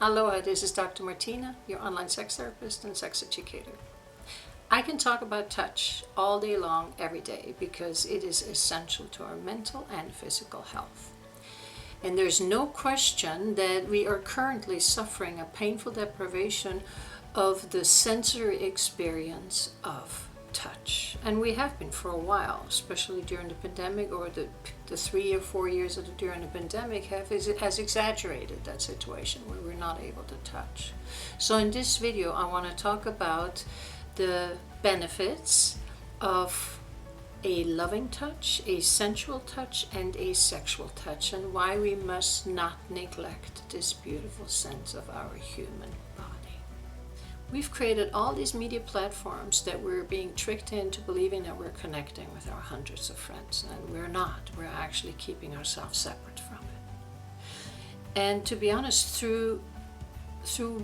Aloha, this is Dr. Martina, your online sex therapist and sex educator. I can talk about touch all day long, every day, because it is essential to our mental and physical health. And there's no question that we are currently suffering a painful deprivation of the sensory experience of touch. And we have been for a while, especially during the pandemic, or the 3 or 4 years during the pandemic has exaggerated that situation where we're not able to touch. So in this video, I want to talk about the benefits of a loving touch, a sensual touch, and a sexual touch, and why we must not neglect this beautiful sense of our human body. We've created all these media platforms that we're being tricked into believing that we're connecting with our hundreds of friends, and we're not. We're actually keeping ourselves separate from it. And to be honest, through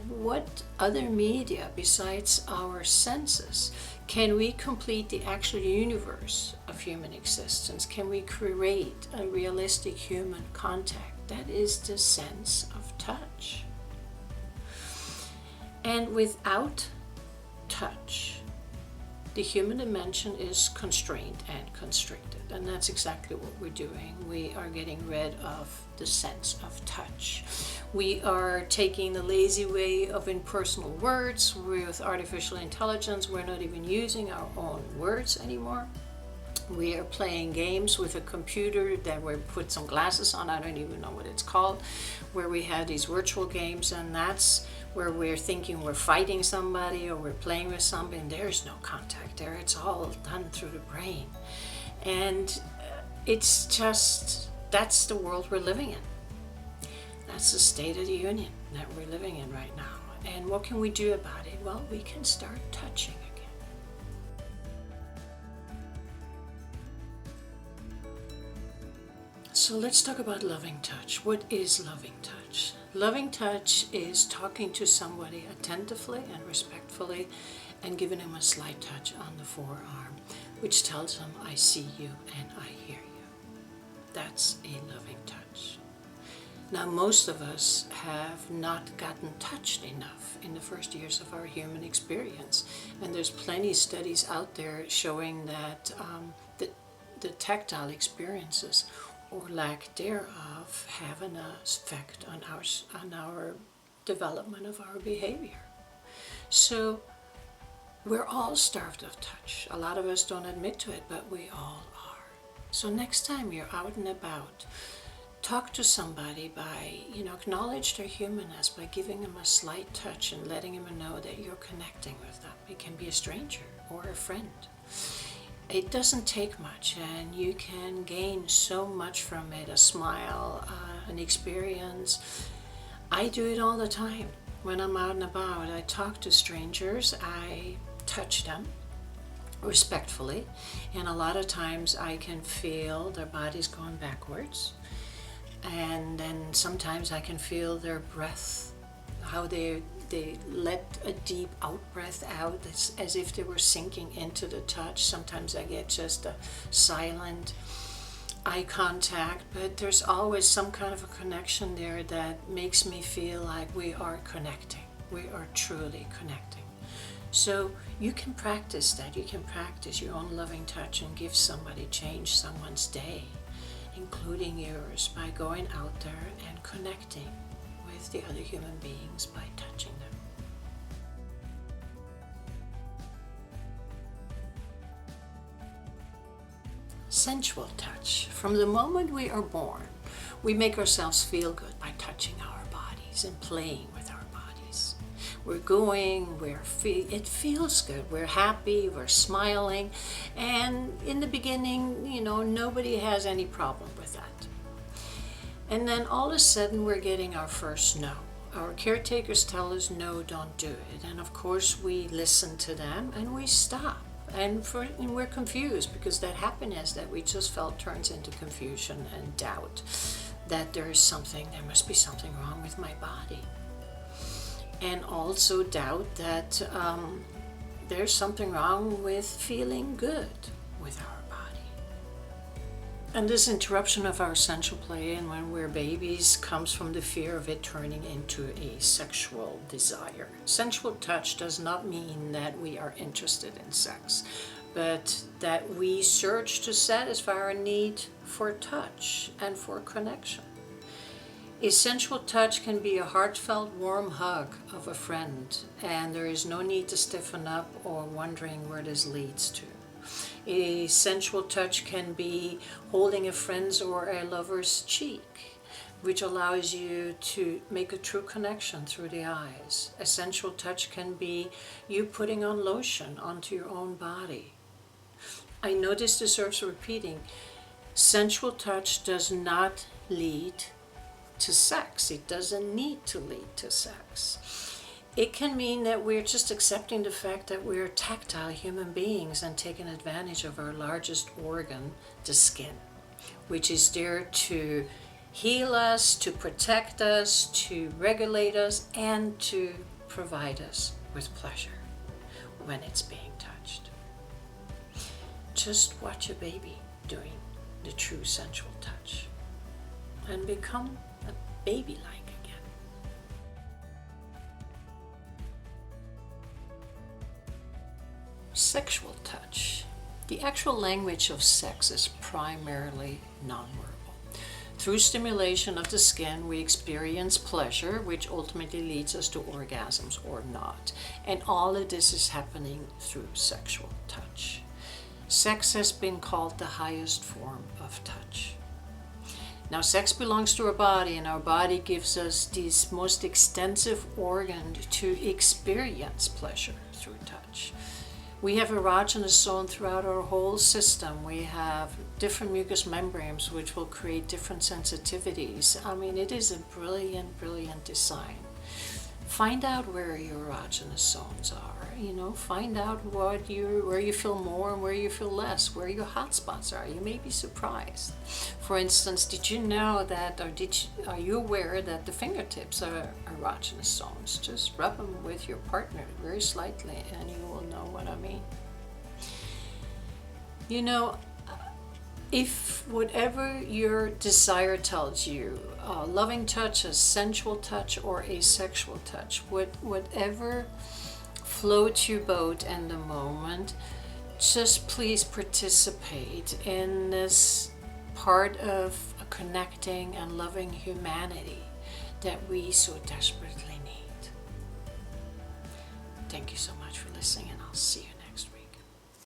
what other media besides our senses can we complete the actual universe of human existence? Can we create a realistic human contact? That is the sense of touch. And without touch, the human dimension is constrained and constricted. And that's exactly what we're doing. We are getting rid of the sense of touch. We are taking the lazy way of impersonal words. With artificial intelligence, we're not even using our own words anymore. We are playing games with a computer that we put some glasses on, I don't even know what it's called, where we have these virtual games, and that's where we're thinking we're fighting somebody or we're playing with somebody, and there's no contact there. It's all done through the brain. And it's just, that's the world we're living in. That's the state of the union that we're living in right now. And what can we do about it? Well, we can start touching again. So let's talk about loving touch. What is loving touch? Loving touch is talking to somebody attentively and respectfully and giving them a slight touch on the forearm, which tells them, I see you and I hear you. That's a loving touch. Now, most of us have not gotten touched enough in the first years of our human experience. And there's plenty of studies out there showing that the tactile experiences or lack thereof have an effect on our development of our behavior. So we're all starved of touch. A lot of us don't admit to it, but we all are. So next time you're out and about, talk to somebody by, acknowledge their humanness by giving them a slight touch and letting them know that you're connecting with them. It can be a stranger or a friend. It doesn't take much, and you can gain so much from it, a smile, an experience. I do it all the time. When I'm out and about, I talk to strangers, I touch them respectfully, and a lot of times I can feel their bodies going backwards, and then sometimes I can feel their breath, how they let a deep out breath out, as if they were sinking into the touch. Sometimes I get just a silent eye contact, but there's always some kind of a connection there that makes me feel like we are connecting. We are truly connecting. So you can practice that. You can practice your own loving touch and give somebody, change someone's day, including yours, by going out there and connecting with the other human beings by touching them. Sensual touch. From the moment we are born, we make ourselves feel good by touching our bodies and playing with our bodies. We're going, it feels good. We're happy, we're smiling, and in the beginning, nobody has any problem with that. And then all of a sudden we're getting our first no. Our caretakers tell us, no, don't do it. And of course we listen to them and we stop. And we're confused because that happiness that we just felt turns into confusion and doubt that there must be something wrong with my body. And also doubt that there's something wrong with feeling good with our body. And this interruption of our sensual play and when we're babies comes from the fear of it turning into a sexual desire. Sensual touch does not mean that we are interested in sex, but that we search to satisfy our need for touch and for connection. A sensual touch can be a heartfelt, warm hug of a friend, and there is no need to stiffen up or wondering where this leads to. A sensual touch can be holding a friend's or a lover's cheek, which allows you to make a true connection through the eyes. A sensual touch can be you putting on lotion onto your own body. I know this deserves repeating. Sensual touch does not lead to sex. It doesn't need to lead to sex. It can mean that we're just accepting the fact that we're tactile human beings and taking advantage of our largest organ, the skin, which is there to heal us, to protect us, to regulate us, and to provide us with pleasure when it's being touched. Just watch a baby doing the true sensual touch and become a baby-like. Sexual touch. The actual language of sex is primarily nonverbal. Through stimulation of the skin, we experience pleasure, which ultimately leads us to orgasms or not. And all of this is happening through sexual touch. Sex has been called the highest form of touch. Now, sex belongs to our body, and our body gives us this most extensive organ to experience pleasure through touch. We have erogenous zone throughout our whole system. We have different mucous membranes which will create different sensitivities. I mean, it is a brilliant, brilliant design. Find out where your erogenous zones are. Find out where you feel more and where you feel less, where your hot spots are. You may be surprised. For instance, did you know that, are you aware that the fingertips are erogenous zones? Just rub them with your partner very slightly and you will know what I mean. If whatever your desire tells you, loving touch, a sensual touch, or a sexual touch, whatever floats your boat in the moment, just please participate in this part of a connecting and loving humanity that we so desperately need. Thank you so much for listening, and I'll see you